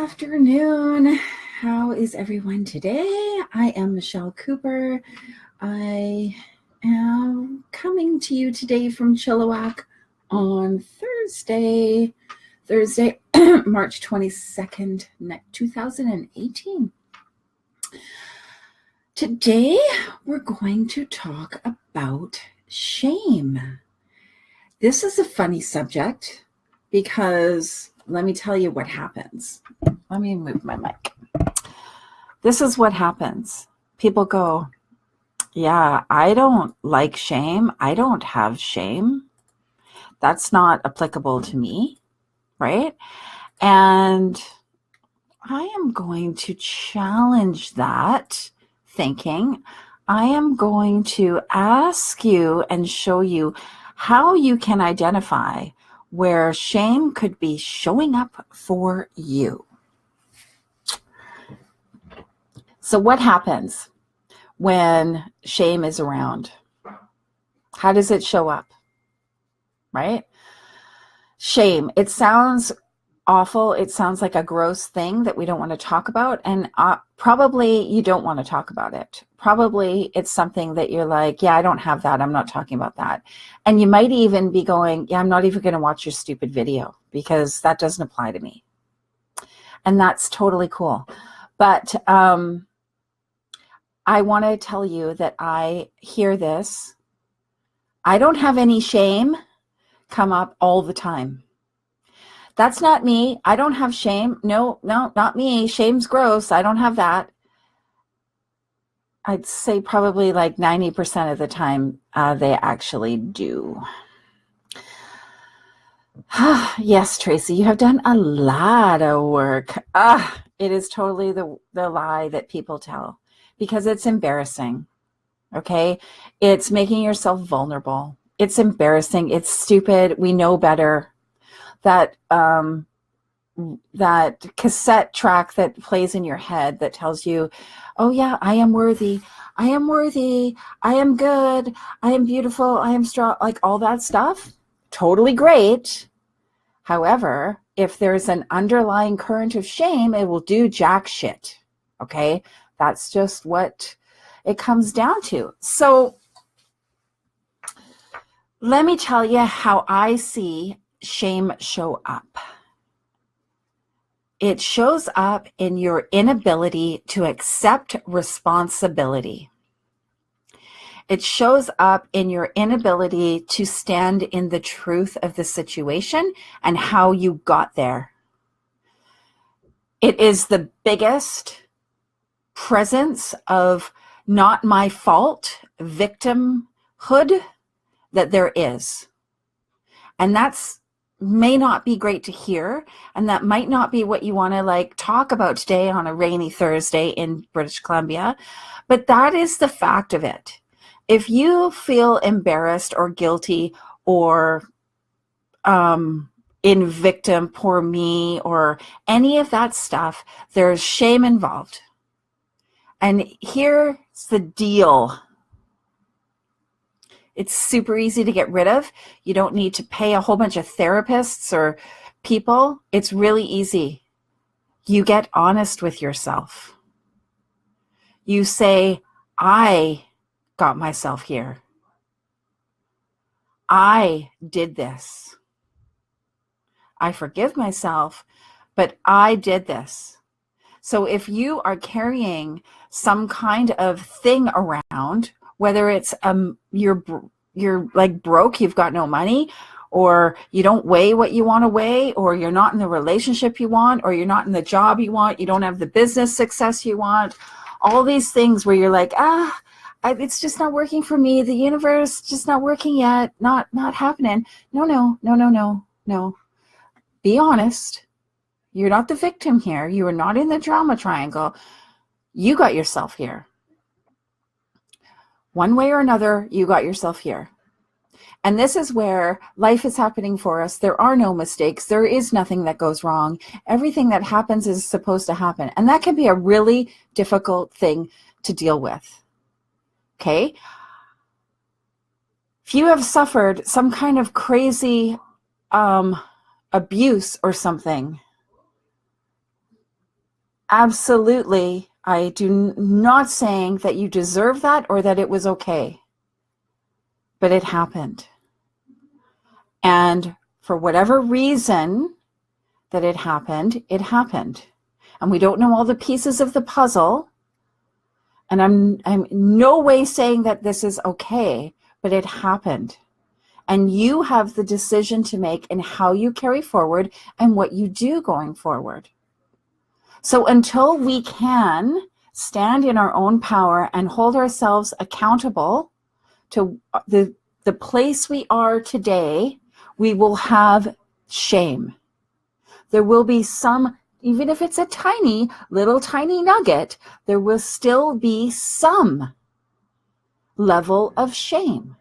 afternoon. How is everyone today? I am Michelle Cooper. I am coming to you today from Chilliwack on Thursday, March 22nd, 2018. Today, we're going to talk about shame. This is a funny subject because let me tell you what happens. Let me move my mic. This is what happens. People go, yeah, I don't like shame. I don't have shame. That's not applicable to me, right? And I am going to challenge that thinking. I am going to ask you and show you how you can identify where shame could be showing up for you. So what happens when shame is around? How does it show up? Right? Shame. It sounds awful. It sounds like a gross thing that we don't want to talk about. And probably you don't want to talk about it. Probably it's something that you're like, yeah, I don't have that. I'm not talking about that. And you might even be going, yeah, I'm not even going to watch your stupid video because that doesn't apply to me. And that's totally cool. But I want to tell you that I hear this. I don't have any shame come up all the time. That's not me. I don't have shame. No, not me. Shame's gross. I don't have that. I'd say probably like 90% of the time they actually do. Yes, Tracy, you have done a lot of work. It is totally the lie that people tell because it's embarrassing. Okay? It's making yourself vulnerable. It's embarrassing. It's stupid. We know better. That cassette track that plays in your head that tells you, oh yeah, I am worthy. I am worthy. I am good. I am beautiful. I am strong. Like all that stuff. Totally great. However, if there's an underlying current of shame, it will do jack shit. Okay? That's just what it comes down to. So let me tell you how I see shame show up. It shows up in your inability to accept responsibility. It shows up in your inability to stand in the truth of the situation and how you got there. It is the biggest presence of not my fault, victimhood that there is. And that's may not be great to hear, and that might not be what you want to like talk about today on a rainy Thursday in British Columbia, but that is the fact of it. If you feel embarrassed or guilty or in victim, poor me, or any of that stuff, there's shame involved. And here's the deal. It's super easy to get rid of. You don't need to pay a whole bunch of therapists or people. It's really easy. You get honest with yourself. You say, I got myself here. I did this. I forgive myself, but I did this. So if you are carrying some kind of thing around, whether it's you're like broke, you've got no money, or you don't weigh what you want to weigh, or you're not in the relationship you want, or you're not in the job you want, you don't have the business success you want, all these things where you're like, it's just not working for me, the universe just not working yet, not happening. No. Be honest. You're not the victim here. You are not in the drama triangle. You got yourself here. One way or another, you got yourself here. And this is where life is happening for us. There are no mistakes. There is nothing that goes wrong. Everything that happens is supposed to happen. And that can be a really difficult thing to deal with. Okay? If you have suffered some kind of crazy abuse or something, Absolutely. I do not saying that you deserve that or that it was okay, but it happened. And for whatever reason that it happened, it happened. And we don't know all the pieces of the puzzle. And I'm no way saying that this is okay, but it happened. And you have the decision to make in how you carry forward and what you do going forward. So until we can stand in our own power and hold ourselves accountable to the place we are today, we will have shame. There will be some, even if it's a tiny nugget, there will still be some level of shame.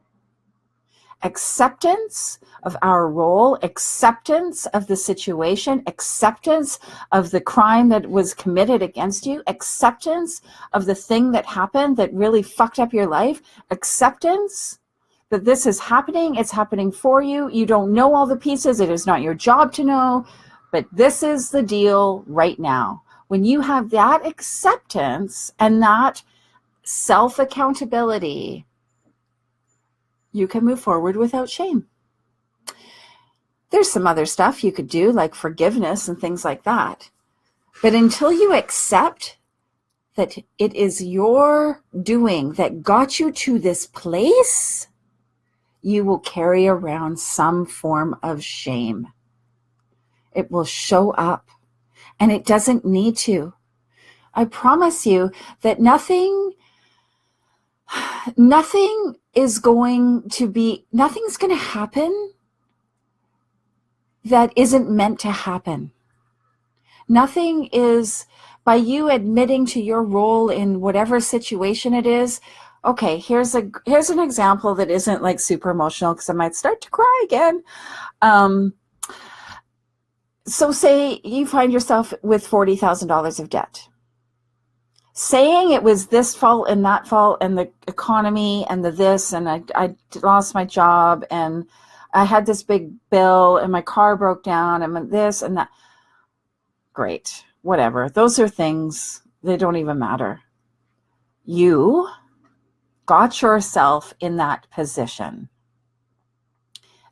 Acceptance of our role, acceptance of the situation, acceptance of the crime that was committed against you, acceptance of the thing that happened that really fucked up your life, acceptance that this is happening, it's happening for you, you don't know all the pieces, it is not your job to know, but this is the deal right now. When you have that acceptance and that self-accountability, you can move forward without shame. There's some other stuff you could do, like forgiveness and things like that. But until you accept that it is your doing that got you to this place, you will carry around some form of shame. It will show up, and it doesn't need to. I promise you that nothing's going to happen that isn't meant to happen. Nothing is, by you admitting to your role in whatever situation it is. Okay, here's an example that isn't like super emotional because I might start to cry again. So say you find yourself with $40,000 of debt. Saying it was this fault and that fault and the economy and the this and I lost my job and I had this big bill and my car broke down and this and that. Great, whatever. Those are things, they don't even matter. You got yourself in that position.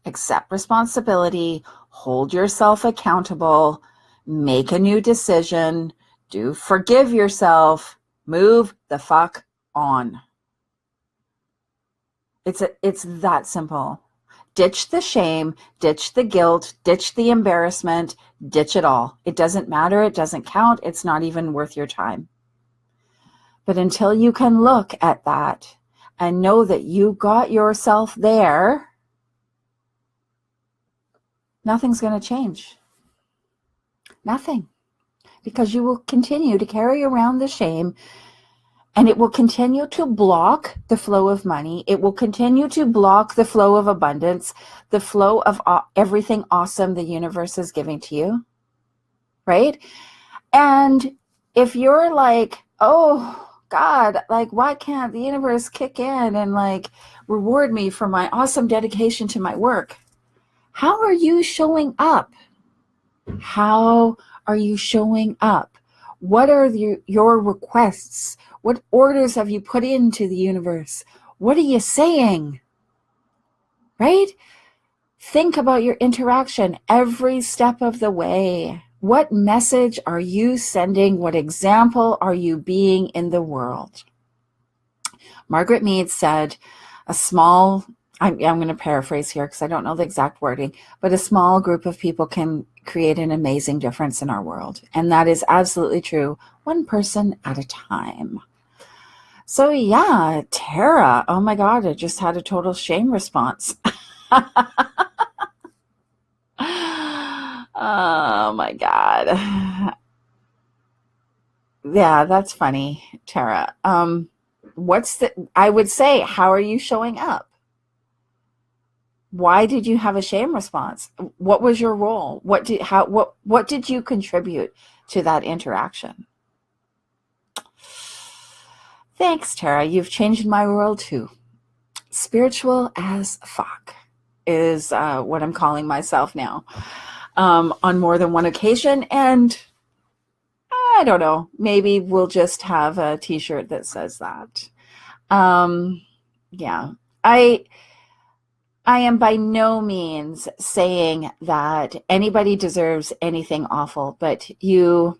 Accept responsibility, hold yourself accountable, make a new decision, forgive yourself, move the fuck on. It's that simple. Ditch the shame, ditch the guilt, ditch the embarrassment, ditch it all. It doesn't matter, it doesn't count, it's not even worth your time. But until you can look at that and know that you got yourself there, nothing's going to change. Nothing. Because you will continue to carry around the shame, and it will continue to block the flow of money. It will continue to block the flow of abundance, the flow of everything awesome the universe is giving to you, right? And if you're like, oh God, like, why can't the universe kick in and like reward me for my awesome dedication to my work? How are you showing up? How are you showing up? What are your requests? What orders have you put into the universe? What are you saying? Right? Think about your interaction every step of the way. What message are you sending? What example are you being in the world? Margaret Mead said, I'm going to paraphrase here because I don't know the exact wording, but a small group of people can create an amazing difference in our world. And that is absolutely true, one person at a time. So yeah, Tara, oh my God, I just had a total shame response. Oh my God. Yeah, that's funny, Tara. I would say, how are you showing up? Why did you have a shame response? What was your role? What did you contribute to that interaction? Thanks, Tara. You've changed my world too. Spiritual as fuck is what I'm calling myself now, on more than one occasion. And I don't know. Maybe we'll just have a t-shirt that says that. Yeah. I am by no means saying that anybody deserves anything awful, but you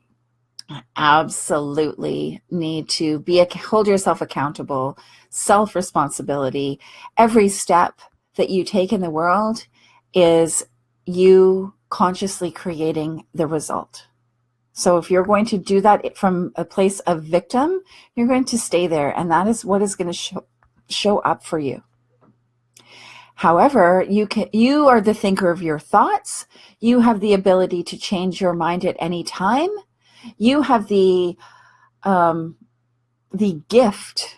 absolutely need to hold yourself accountable, self-responsibility. Every step that you take in the world is you consciously creating the result. So if you're going to do that from a place of victim, you're going to stay there, and that is what is going to show up for you. However, you are the thinker of your thoughts. You have the ability to change your mind at any time. You have the gift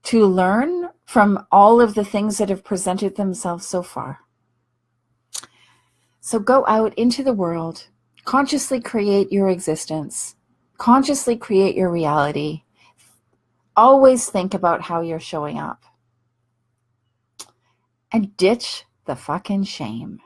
to learn from all of the things that have presented themselves so far. So go out into the world, consciously create your existence, consciously create your reality. Always think about how you're showing up. And ditch the fucking shame.